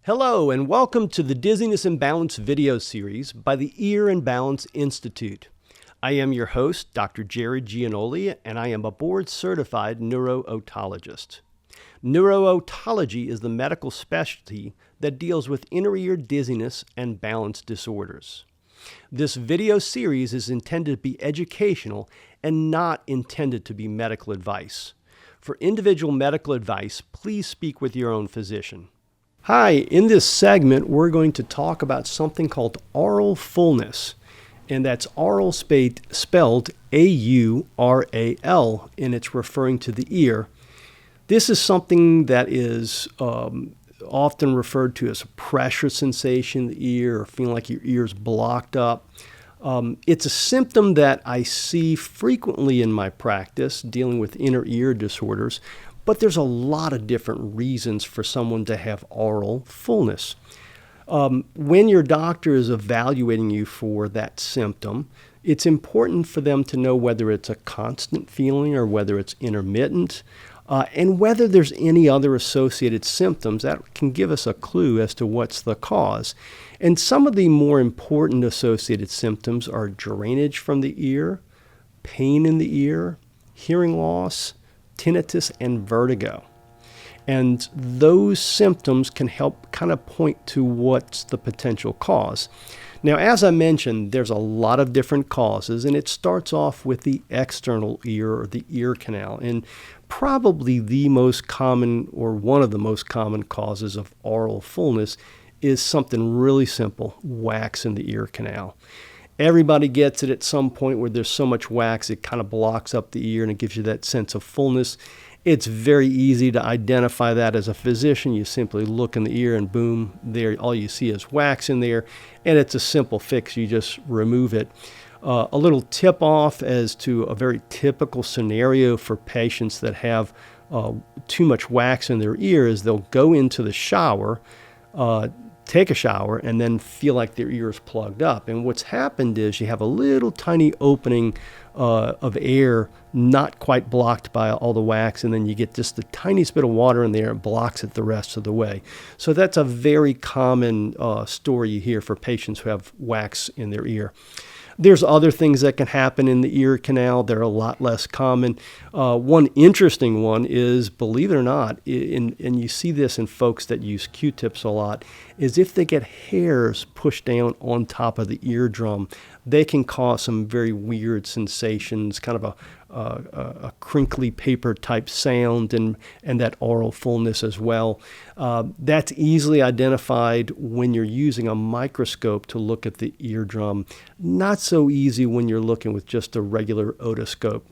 Hello and welcome to the Dizziness and Balance video series by the Ear and Balance Institute. I am your host, Dr. Jared Gianoli, and I am a board-certified neuro-otologist. Neuro-otology is the medical specialty that deals with inner ear dizziness and balance disorders. This video series is intended to be educational and not intended to be medical advice. For individual medical advice, please speak with your own physician. Hi, in this segment, we're going to talk about something called aural fullness, and that's aural spelled A-U-R-A-L, and it's referring to the ear. This is something that is often referred to as a pressure sensation in the ear or feeling like your ear's blocked up. It's a symptom that I see frequently in my practice dealing with inner ear disorders, but there's a lot of different reasons for someone to have aural fullness. When your doctor is evaluating you for that symptom, it's important for them to know whether it's a constant feeling or whether it's intermittent, and whether there's any other associated symptoms that can give us a clue as to what's the cause. And some of the more important associated symptoms are drainage from the ear, pain in the ear, hearing loss, tinnitus, and vertigo. And those symptoms can help kind of point to what's the potential cause. Now, as I mentioned, there's a lot of different causes, and it starts off with the external ear or the ear canal. And probably the most common or one of the most common causes of aural fullness is something really simple: wax in the ear canal. Everybody gets it at some point where there's so much wax it kind of blocks up the ear and it gives you that sense of fullness. It's very easy to identify that as a physician. You simply look in the ear and boom, there all you see is wax in there, and it's a simple fix. You just remove it. A little tip off as to a very typical scenario for patients that have too much wax in their ear is they'll go into the shower, take a shower, and then feel like their ear is plugged up. And what's happened is you have a little tiny opening of air not quite blocked by all the wax, and then you get just the tiniest bit of water in there and blocks it the rest of the way. So that's a very common story you hear for patients who have wax in their ear. There's other things that can happen in the ear canal. They're a lot less common. One interesting one is, believe it or not, and you see this in folks that use Q-tips a lot, is if they get hairs pushed down on top of the eardrum, they can cause some very weird sensations, kind of a crinkly paper type sound, and that aural fullness as well. That's easily identified when you're using a microscope to look at the eardrum. Not so easy when you're looking with just a regular otoscope.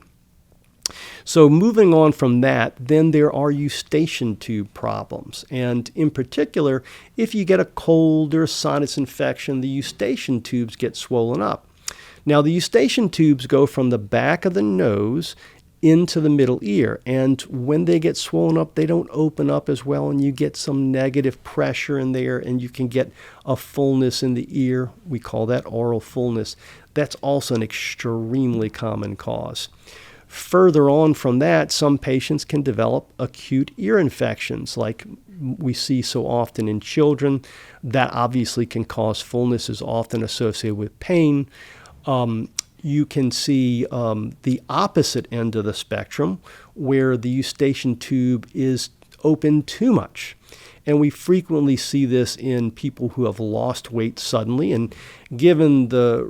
So moving on from that, then there are eustachian tube problems. And in particular, if you get a cold or a sinus infection, the eustachian tubes get swollen up. Now, the eustachian tubes go from the back of the nose into the middle ear, and when they get swollen up, they don't open up as well, and you get some negative pressure in there, and you can get a fullness in the ear. We call that aural fullness. That's also an extremely common cause. Further on from that, some patients can develop acute ear infections like we see so often in children. That obviously can cause fullness, is often associated with pain. You can see the opposite end of the spectrum where the eustachian tube is open too much. And we frequently see this in people who have lost weight suddenly. And given the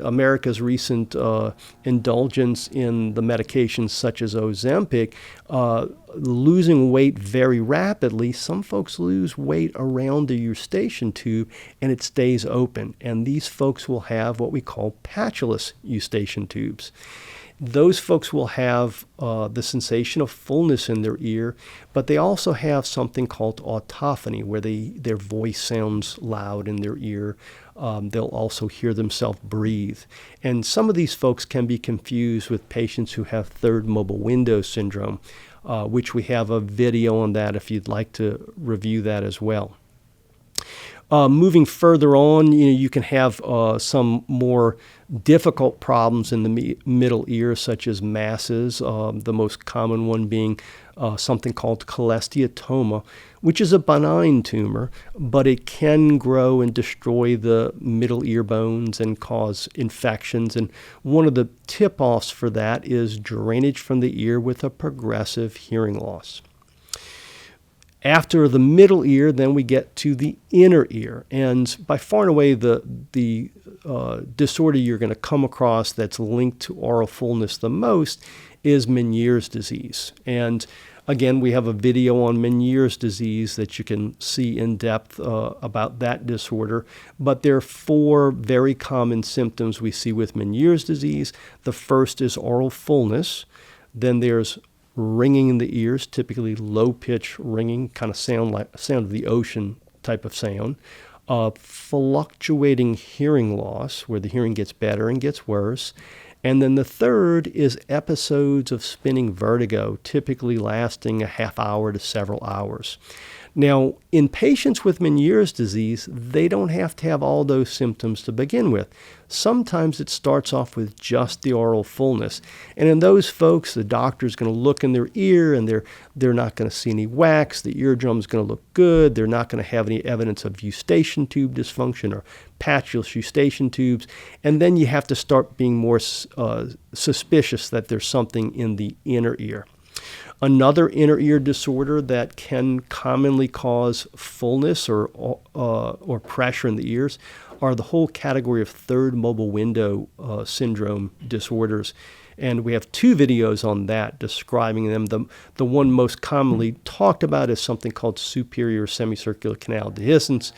America's recent indulgence in the medications such as Ozempic, losing weight very rapidly, some folks lose weight around the eustachian tube and it stays open. And these folks will have what we call patulous eustachian tubes. Those folks will have the sensation of fullness in their ear, but they also have something called autophony, where their voice sounds loud in their ear. They'll also hear themselves breathe. And some of these folks can be confused with patients who have third mobile window syndrome, which we have a video on that if you'd like to review that as well. Moving further on, you can have some more difficult problems in the middle ear, such as masses, the most common one being something called cholesteatoma, which is a benign tumor, but it can grow and destroy the middle ear bones and cause infections. And one of the tip-offs for that is drainage from the ear with a progressive hearing loss. After the middle ear, then we get to the inner ear. And by far and away, the disorder you're going to come across that's linked to aural fullness the most is Meniere's disease. And again, we have a video on Meniere's disease that you can see in depth about that disorder. But there are 4 very common symptoms we see with Meniere's disease. The first is aural fullness. Then there's ringing in the ears, typically low-pitch ringing, kind of sound of the ocean type of sound. Fluctuating hearing loss, where the hearing gets better and gets worse. And then the third is episodes of spinning vertigo, typically lasting a half hour to several hours. Now, in patients with Meniere's disease, they don't have to have all those symptoms to begin with. Sometimes it starts off with just the aural fullness. And in those folks, the doctor's going to look in their ear and they're not going to see any wax. The eardrum's going to look good. They're not going to have any evidence of eustachian tube dysfunction or patulous eustachian tubes. And then you have to start being more suspicious that there's something in the inner ear. Another inner ear disorder that can commonly cause fullness or pressure in the ears are the whole category of third mobile window syndrome disorders. And we have 2 videos on that describing them. The one most commonly talked about is something called superior semicircular canal dehiscence.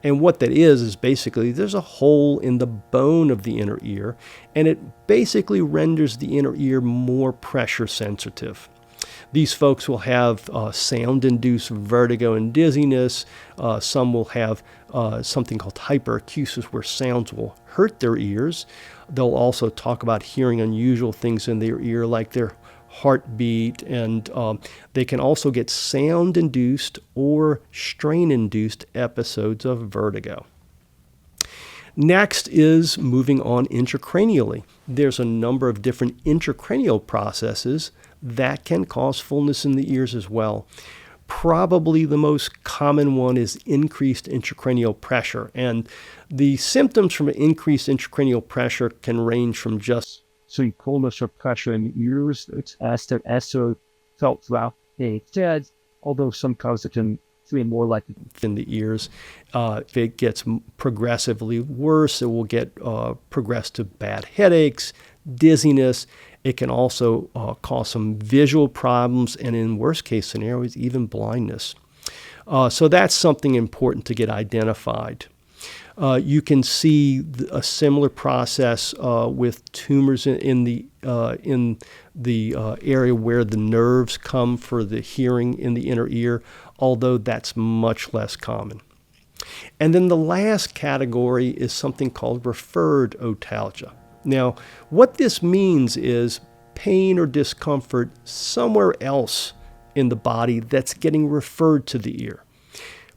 And what that is basically there's a hole in the bone of the inner ear, and it basically renders the inner ear more pressure sensitive. These folks will have sound-induced vertigo and dizziness. Some will have something called hyperacusis, where sounds will hurt their ears. They'll also talk about hearing unusual things in their ear, like their heartbeat, and they can also get sound-induced or strain-induced episodes of vertigo. Next is moving on intracranially. There's a number of different intracranial processes that can cause fullness in the ears as well. Probably the most common one is increased intracranial pressure. And the symptoms from increased intracranial pressure can range from just fullness or pressure in the ears. It's as felt throughout the head, although sometimes it can feel more like in the ears. If it gets progressively worse, it will get progress to bad headaches, dizziness. It can also cause some visual problems, and in worst case scenarios, even blindness. So that's something important to get identified. You can see a similar process with tumors in the area where the nerves come for the hearing in the inner ear, although that's much less common. And then the last category is something called referred otalgia. Now, what this means is pain or discomfort somewhere else in the body that's getting referred to the ear.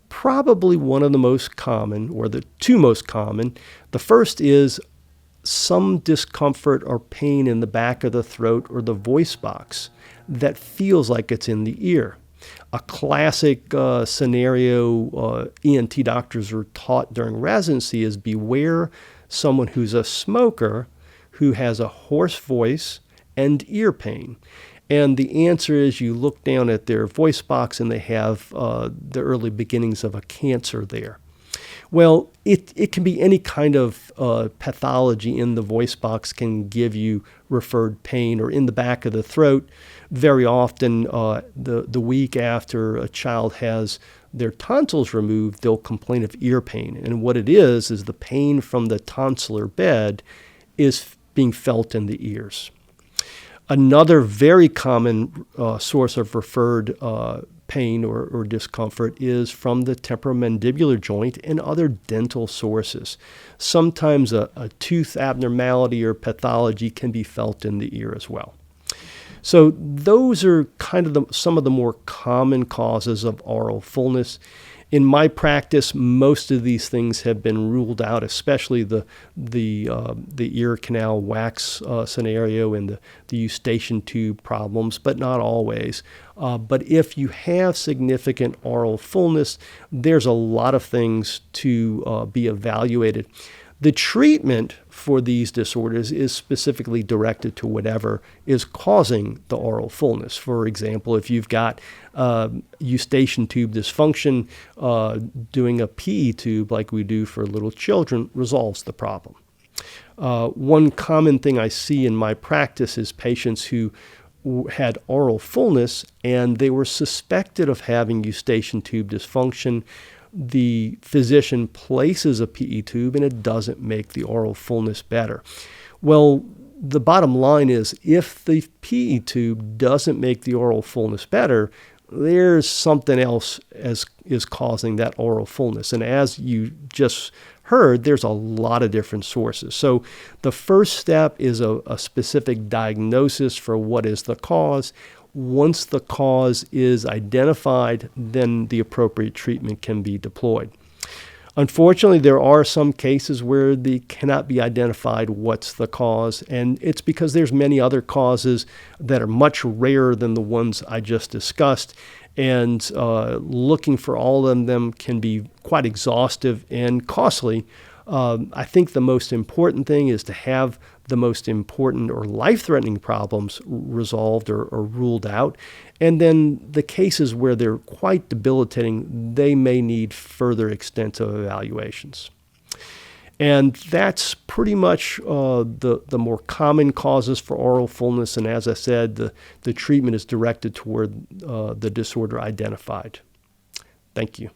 Probably one of the most common, or the 2 most common. The first is some discomfort or pain in the back of the throat or the voice box that feels like it's in the ear. A classic scenario ENT doctors are taught during residency is beware someone who's a smoker who has a hoarse voice and ear pain. And the answer is you look down at their voice box and they have the early beginnings of a cancer there. Well, it can be any kind of pathology in the voice box can give you referred pain, or in the back of the throat. Very often, the week after a child has their tonsils removed, they'll complain of ear pain. And what it is the pain from the tonsillar bed is being felt in the ears. Another very common source of referred pain or discomfort is from the temporomandibular joint and other dental sources. Sometimes a tooth abnormality or pathology can be felt in the ear as well. So those are kind of some of the more common causes of aural fullness. In my practice, most of these things have been ruled out, especially the ear canal wax scenario and the eustachian tube problems, but not always. But if you have significant aural fullness, there's a lot of things to be evaluated. The treatment for these disorders is specifically directed to whatever is causing the aural fullness. For example, if you've got eustachian tube dysfunction, doing a PE tube like we do for little children resolves the problem. One common thing I see in my practice is patients who had aural fullness and they were suspected of having eustachian tube dysfunction. The physician places a PE tube and it doesn't make the aural fullness better. Well, the bottom line is if the PE tube doesn't make the aural fullness better, there's something else is causing that aural fullness. And as you just heard, there's a lot of different sources. So the first step is a specific diagnosis for what is the cause. Once the cause is identified, then the appropriate treatment can be deployed. Unfortunately, there are some cases where they cannot be identified what's the cause, and it's because there's many other causes that are much rarer than the ones I just discussed, and looking for all of them can be quite exhaustive and costly. I think the most important thing is to have the most important or life-threatening problems resolved or ruled out. And then the cases where they're quite debilitating, they may need further extensive evaluations. And that's pretty much the more common causes for aural fullness. And as I said, the treatment is directed toward the disorder identified. Thank you.